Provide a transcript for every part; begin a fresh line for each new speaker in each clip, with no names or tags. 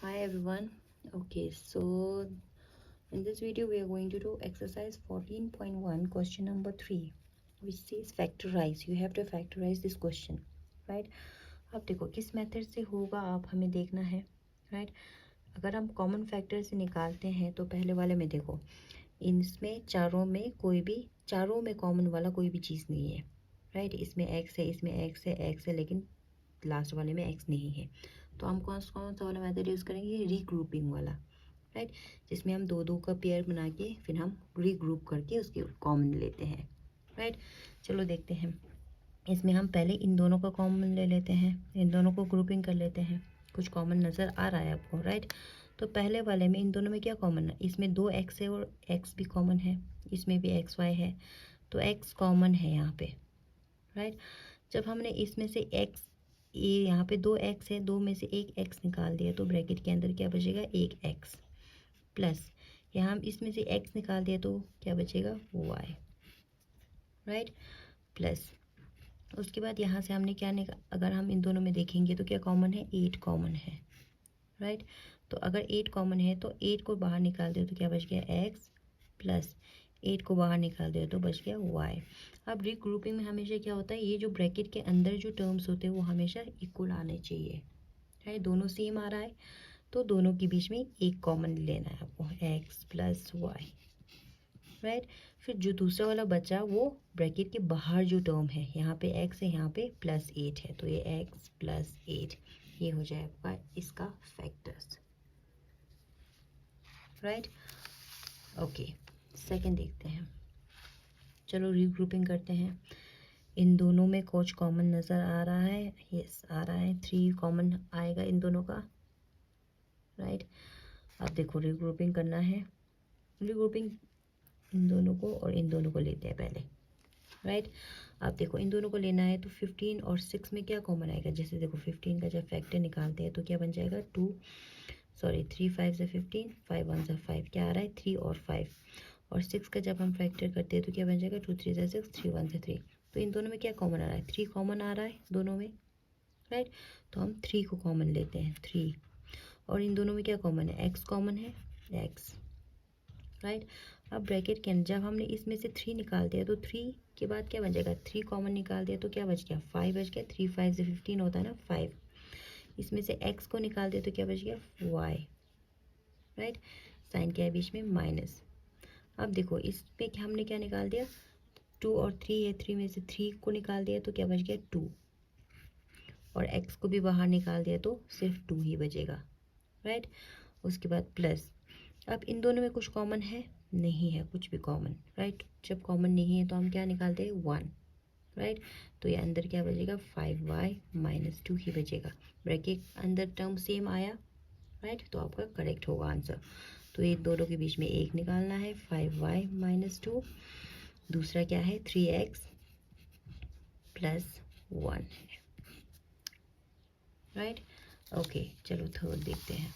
Hi everyone. Okay, so in this video we are going to do exercise 14.1 question number 3 which says factorize. You have to factorize this question, right? अब देखो किस method से होगा आप हमें देखना है, right? अगर हम कॉमन फैक्टर से निकालते हैं तो पहले वाले में देखो इसमें चारों में कॉमन वाला कोई भी चीज़ नहीं है, राइट? इसमें एक्स है, इसमें एक्स है, लेकिन लास्ट वाले में एक्स नहीं है। तो हम कौन सा वाला मेथड यूज़ करेंगे? रीग्रुपिंग वाला, राइट? जिसमें हम दो दो का पेयर बना के फिर हम रीग्रुप करके उसके कॉमन लेते हैं, राइट? चलो देखते हैं। इसमें हम पहले इन दोनों का कॉमन ले लेते हैं, इन दोनों को ग्रुपिंग कर लेते हैं। कुछ कॉमन नज़र आ रहा है आपको, राइट? तो पहले वाले में इन दोनों में क्या कॉमन है? इसमें दो एक्स है और एक्स भी कॉमन है, इसमें भी एक्स वाई है, तो एक्स कॉमन है यहाँ पे, राइट? जब हमने इसमें से एक्स, ये यहाँ पे दो एक्स है, दो में से एक एक्स निकाल दिया तो ब्रैकेट के अंदर क्या बचेगा? एक एक्स प्लस यहाँ हम इसमें से एक्स निकाल दिया तो क्या बचेगा? Y, right? प्लस उसके बाद यहाँ से हमने क्या अगर हम इन दोनों में देखेंगे तो क्या कॉमन है? 8 कॉमन है, राइट? तो अगर 8 कॉमन है तो 8 को बाहर निकाल दो तो क्या बच गया? एक्स प्लस 8 को बाहर निकाल दो तो बच गया वाई। अब रीग्रुपिंग में हमेशा क्या होता है? ये जो ब्रैकेट के अंदर जो टर्म्स होते हैं वो हमेशा इक्वल आने चाहिए, है? दोनों सेम आ रहा है तो दोनों के बीच में एक कॉमन लेना है आपको, एक्स प्लस वाई, राइट? फिर जो दूसरा वाला बचा वो ब्रैकेट के बाहर जो टर्म है, यहाँ पे एक्स है, यहाँ पे प्लस 8 है, तो ये एक्स प्लस 8 ये हो जाएगा इसका फैक्टर्स, राइट? ओके, सेकंड देखते हैं। चलो रीग्रुपिंग करते हैं। इन दोनों में कुछ कॉमन नज़र आ रहा है, यस आ रहा है, 3 कॉमन आएगा इन दोनों का, राइट? अब देखो रीग्रुपिंग करना है। रीग्रुपिंग इन दोनों को और इन दोनों को लेते हैं पहले, राइट? अब देखो इन दोनों को लेना है तो 15 और 6 में क्या कॉमन आएगा? जैसे देखो 15 का जब फैक्टर निकालते हैं तो क्या बन जाएगा? 3 5 से 15, 5 1 से 5, क्या आ रहा है? 3 और 5। और 6 का जब हम फैक्टर करते हैं तो क्या बन जाएगा? 2 3 से 6, 3 1 से 3। तो इन दोनों में क्या कॉमन आ रहा है? 3 कॉमन आ रहा है दोनों में, राइट? तो हम 3 को कॉमन लेते हैं, 3। और इन दोनों में क्या कॉमन है? एक्स कॉमन है, एक्स, राइट? अब ब्रैकेट के अंदर जब हमने इसमें से 3 निकाल दिया तो 3 के बाद क्या बन जाएगा? 3 कॉमन निकाल दिया तो क्या बच गया? 5 बच गया। 3 5 से 15 होता है ना, 5। इसमें से x को निकाल दिया तो क्या बच गया? y, right? साइन क्या है बीच में? माइनस। अब देखो इसमें हमने क्या निकाल दिया? 2 और 3 है, 3 में से 3 को निकाल दिया तो क्या बच गया? 2। और x को भी बाहर निकाल दिया तो सिर्फ 2 ही बचेगा, राइट? उसके बाद प्लस। अब इन दोनों में कुछ कॉमन है? नहीं है कुछ भी कॉमन, राइट? जब कॉमन नहीं है तो हम क्या निकालते हैं? 1, राइट? तो ये अंदर क्या बचेगा? 5y माइनस 2 ही बचेगा। ब्रैकेट अंदर टर्म सेम आया, राइट? तो आपका करेक्ट होगा आंसर। तो ये दोनों के बीच में एक निकालना है, 5y माइनस 2। दूसरा क्या है? 3x प्लस 1 है, राइट? ओके, चलो थर्ड देखते हैं।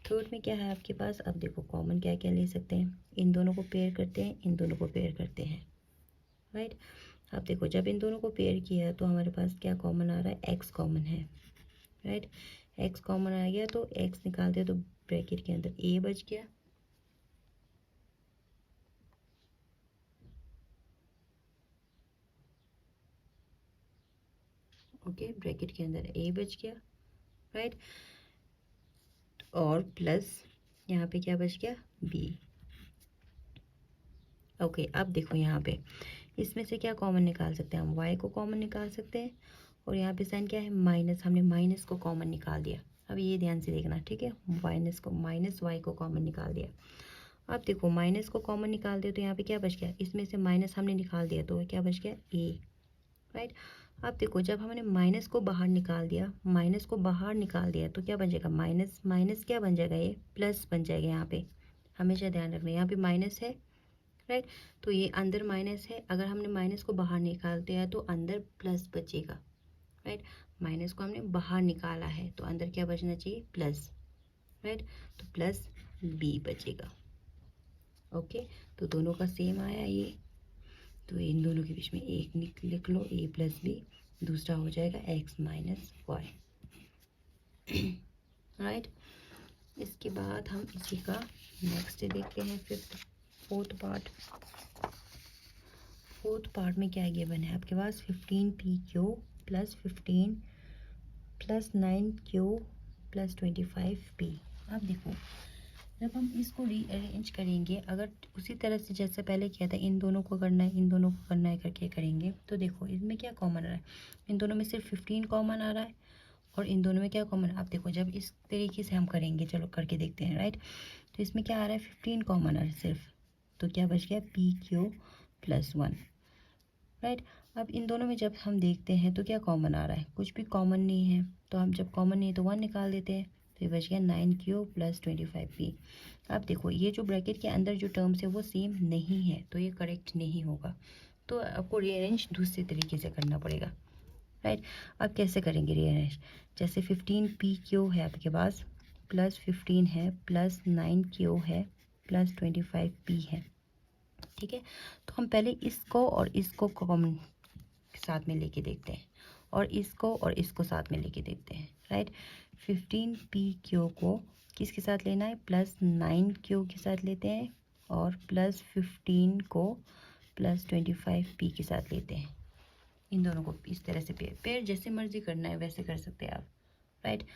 थर्ड में क्या है आपके पास? अब देखो कॉमन क्या क्या ले सकते हैं? इन दोनों को पेयर करते हैं, इन दोनों को पेयर करते हैं, राइट? अब देखो जब इन दोनों को पेयर किया तो हमारे पास क्या कॉमन आ रहा है? एक्स कॉमन है, राइट? एक्स कॉमन आ गया तो एक्स निकालते तो ब्रैकेट के अंदर ए बच गया, ओके? ब्रैकेट के अंदर ए बच गया, राइट? और प्लस यहाँ पे क्या बच गया? B, okay? अब देखो यहाँ पे इसमें से क्या कॉमन निकाल सकते हैं? हम y को कॉमन निकाल सकते हैं और यहाँ पे साइन क्या है? माइनस। हमने माइनस को कॉमन निकाल दिया। अब ये ध्यान से देखना, ठीक है? माइनस y को कॉमन निकाल दिया। अब देखो माइनस को कॉमन निकाल दिया तो यहाँ पे क्या बच गया? इसमें से माइनस हमने निकाल दिया तो क्या बच गया? a, right? अब देखो जब हमने माइनस को बाहर निकाल दिया तो क्या बन जाएगा? माइनस माइनस क्या बन जाएगा? ये प्लस बन जाएगा। यहाँ पे हमेशा ध्यान रखना, यहाँ पे माइनस है, राइट? तो ये अंदर माइनस है, अगर हमने माइनस को बाहर निकाल दिया तो अंदर प्लस बचेगा, राइट? माइनस को हमने बाहर निकाला है तो अंदर क्या बचना चाहिए? Plus, right? तो प्लस बी बचेगा, ओके? तो दोनों का सेम आया ये, तो इन दोनों के बीच में एक लिख लो, ए प्लस बी। दूसरा हो जाएगा एक्स माइनस वाई, राइट। इसके बाद हम इसी का नेक्स्ट देखते हैं फोर्थ पार्ट में क्या गिवन है आपके पास 15PQ plus 15 plus 9Q plus 25P। अब देखो जब हम इसको रीअरेंज करेंगे, अगर उसी तरह से जैसे पहले किया था, इन दोनों को करना है इन दोनों को करना है करके करेंगे, तो देखो इसमें क्या कॉमन आ रहा है, इन दोनों में सिर्फ 15 कॉमन आ रहा है और इन दोनों में क्या कॉमन। आप देखो जब इस तरीके से हम करेंगे, चलो करके देखते हैं, राइट। तो इसमें क्या आ रहा है 15 कॉमन आ रहा है सिर्फ, तो क्या बच गया PQ प्लस 1, राइट। अब इन दोनों में जब हम देखते हैं तो क्या कॉमन आ रहा है, कुछ भी कॉमन नहीं है, तो हम जब कॉमन नहीं है तो 1 निकाल देते हैं, तो ये बच गया 9Q प्लस 25P। अब देखो ये जो ब्रैकेट के अंदर जो टर्म्स है वो सेम नहीं है, तो ये करेक्ट नहीं होगा, तो आपको रीअरेंज दूसरे तरीके से करना पड़ेगा, राइट। अब कैसे करेंगे रीअरेंज, जैसे 15PQ है आपके पास, प्लस 15 है, प्लस 9Q है, प्लस 25P है, ठीक है। तो हम पहले इसको और इसको कॉमन साथ में लेके देखते हैं, और इसको साथ में लेके देखते हैं, राइट। 15PQ को किसके साथ लेना है, प्लस 9Q के साथ लेते हैं, और प्लस 15 को प्लस 25P के साथ लेते हैं। इन दोनों को इस तरह से पेयर जैसे मर्जी करना है वैसे कर सकते हैं आप, राइट।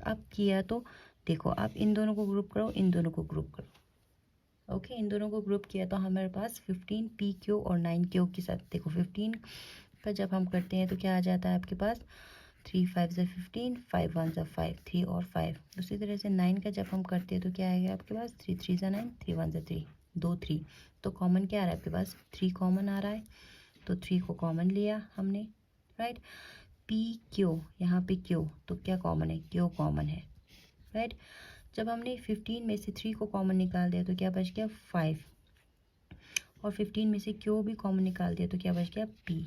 अब किया तो देखो, आप इन दोनों को ग्रुप करो, इन दोनों को ग्रुप करो, ओके। इन दोनों को ग्रुप किया तो हमारे पास 15PQ और 9Q के साथ, देखो 15 का जब हम करते हैं तो क्या आ जाता है आपके पास 3 5 ज़ा 15, 5 1 ज़ा 5, 3 और 5। उसी तरह से 9 का जब हम करते हैं तो क्या आएगा आपके पास 3 3 ज़ा 9, 3 1 ज़ा 3, 2 3। तो कॉमन क्या आ रहा है आपके पास, 3 कॉमन आ रहा है, तो 3 को कॉमन लिया हमने, राइट। PQ यहाँ पे Q, तो क्या कॉमन है, Q कॉमन है, राइट। जब हमने 15 में से 3 को कॉमन निकाल दिया तो क्या बच गया 5, और 15 में से Q भी कॉमन निकाल दिया तो क्या बच गया P,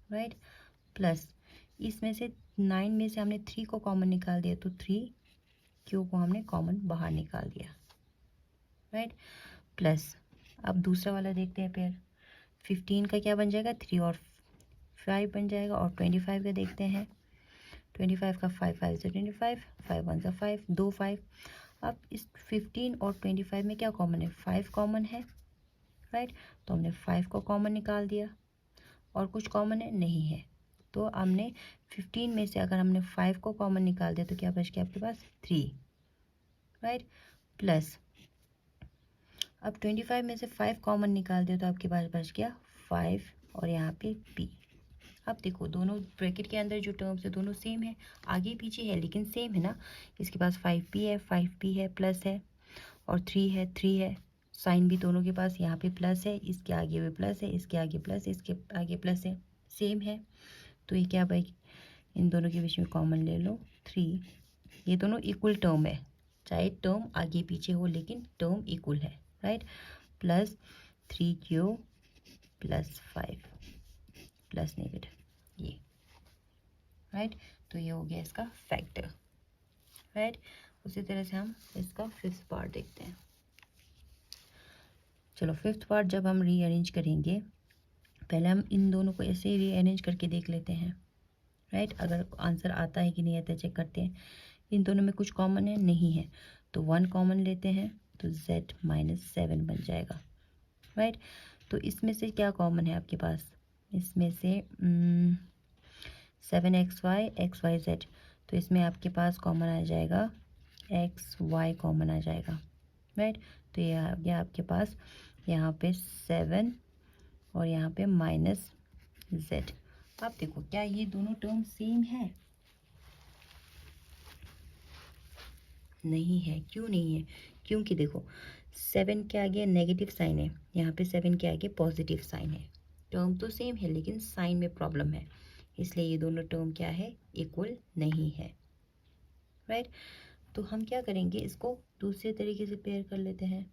राइट। प्लस इसमें से 9 में से हमने 3 को कॉमन निकाल दिया तो 3Q को हमने कॉमन बाहर निकाल दिया, राइट। प्लस अब दूसरा वाला देखते हैं पेयर, 15 का क्या बन जाएगा 3 और 5 बन जाएगा, और 25 का देखते हैं, 25 का 5 5 ज़ा 25, 5 1 ज़ा 5, 2 5। अब इस 15 और 25 में क्या कॉमन है, 5 कॉमन है, राइट। तो हमने 5 को कॉमन निकाल दिया, और कुछ कॉमन है नहीं है, तो हमने 15 में से अगर हमने 5 को कॉमन निकाल दिया तो क्या बच गया आपके पास 3, राइट। प्लस अब 25 में से 5 कॉमन निकाल दिया तो आपके पास बच गया 5, और यहाँ पे P। अब देखो दोनों ब्रैकेट के अंदर जो टर्म्स है दोनों सेम है, आगे पीछे है लेकिन सेम है ना। इसके पास 5P है, 5P है, प्लस है, और 3 है, 3 है, साइन भी दोनों के पास यहाँ पे प्लस है, इसके आगे भी प्लस है, इसके आगे प्लस, इसके आगे प्लस है, सेम है। तो ये क्या भाई, इन दोनों के बीच में कॉमन ले लो 3, ये दोनों इक्वल टर्म है, चाहे टर्म आगे पीछे हो लेकिन टर्म इक्वल है, right. Plus 3Q plus 5 plus negative ये, राइट। तो ये हो गया इसका फैक्टर, राइट। उसी तरह से हम इसका फिफ्थ पार्ट देखते हैं। चलो फिफ्थ पार्ट जब हम रीअरेंज करेंगे, पहले हम इन दोनों को ऐसे ही रीअरेंज करके देख लेते हैं, राइट। अगर आंसर आता है कि नहीं आता चेक करते हैं। इन दोनों में कुछ कॉमन है नहीं है, तो 1 कॉमन लेते हैं तो Z माइनस 7 बन जाएगा, राइट। तो इसमें से क्या कॉमन है आपके पास, इसमें से 7XY XYZ, तो इसमें आपके पास कॉमन आ जाएगा XY कॉमन आ जाएगा, राइट। तो ये आ गया आपके पास यहाँ पे 7 और यहाँ पे माइनस Z। अब देखो क्या ये दोनों टर्म सेम है, नहीं है। क्यों नहीं है, क्योंकि देखो 7 के आगे नेगेटिव साइन है, यहाँ पे 7 के आगे पॉजिटिव साइन है। टर्म तो सेम है लेकिन साइन में प्रॉब्लम है, इसलिए ये दोनों टर्म क्या है, इक्वल नहीं है, राइट। तो हम क्या करेंगे, इसको दूसरे तरीके से पेयर कर लेते हैं।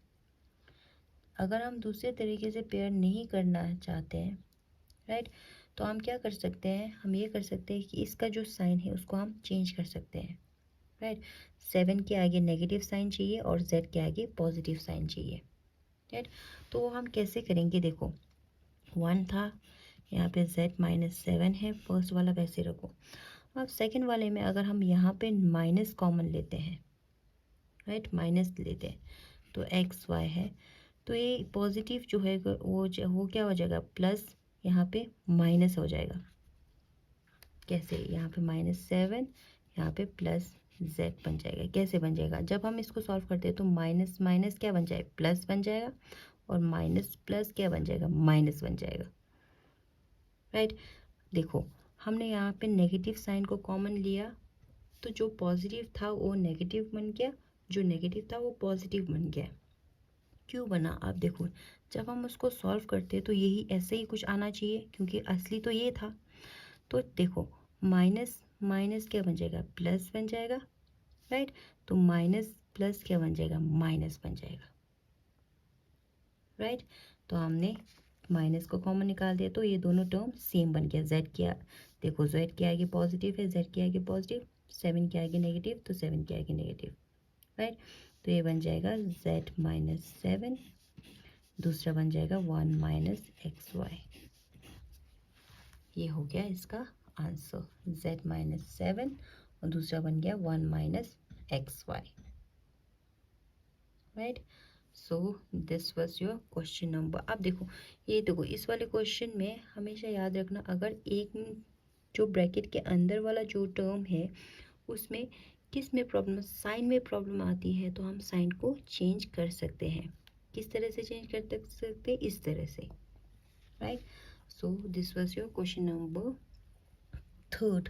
अगर हम दूसरे तरीके से पेयर नहीं करना चाहते हैं, राइट, तो हम क्या कर सकते हैं, हम ये कर सकते हैं कि इसका जो साइन है उसको हम चेंज कर सकते हैं, राइट। 7 के आगे नेगेटिव साइन चाहिए और Z के आगे पॉजिटिव साइन चाहिए, राइट। तो वो हम कैसे करेंगे, देखो 1 था, यहाँ पे Z माइनस 7 है, फर्स्ट वाला वैसे रखो। अब सेकंड वाले में अगर हम यहाँ पे माइनस कॉमन लेते हैं, राइट, माइनस लेते हैं, तो एक्स वाई है, तो ये पॉजिटिव जो है वो क्या हो जाएगा, प्लस यहाँ पे माइनस हो जाएगा। कैसे, यहाँ पे -7, यहाँ पे प्लस z बन जाएगा। कैसे बन जाएगा, जब हम इसको सॉल्व करते हैं तो माइनस माइनस क्या बन जाएगा, प्लस बन जाएगा, और माइनस प्लस क्या बन जाएगा, माइनस बन जाएगा, राइट। देखो हमने यहाँ पे नेगेटिव साइन को कॉमन लिया, तो जो पॉजिटिव था वो नेगेटिव बन गया, जो नेगेटिव था वो पॉजिटिव बन गया। क्यों बना, आप देखो जब हम उसको सॉल्व करते हैं तो यही ऐसे ही कुछ आना चाहिए, क्योंकि असली तो ये था। तो देखो माइनस माइनस क्या बन जाएगा, प्लस बन जाएगा, राइट। तो माइनस प्लस क्या बन जाएगा, माइनस बन जाएगा, राइट। तो हमने माइनस को कॉमन निकाल दिया, तो ये दोनों टर्म सेम बन गया। जेड क्या, देखो जेड के आगे पॉजिटिव है, जेड के आगे पॉजिटिव, 7 के आगे नेगेटिव, तो 7 के आगे नेगेटिव, राइट। तो ये बन जाएगा z-7, दूसरा बन जाएगा 1 - xy। ये हो गया इसका आंसर, z-7, और दूसरा बन गया 1 - xy, right. So this was your question number. अब देखो ये देखो, इस वाले क्वेश्चन में हमेशा याद रखना, अगर एक जो ब्रैकेट के अंदर वाला जो टर्म है उसमें किस में प्रॉब्लम, साइन में प्रॉब्लम आती है, तो हम साइन को चेंज कर सकते हैं। किस तरह से चेंज कर सकते हैं, इस तरह से, right. So this was your question number 3rd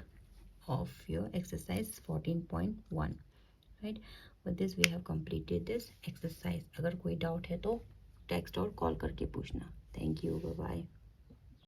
of your exercise 14.1, right. With this we have completed this exercise. अगर कोई डाउट है तो टेक्स्ट और कॉल करके पूछना। Thank you, bye bye.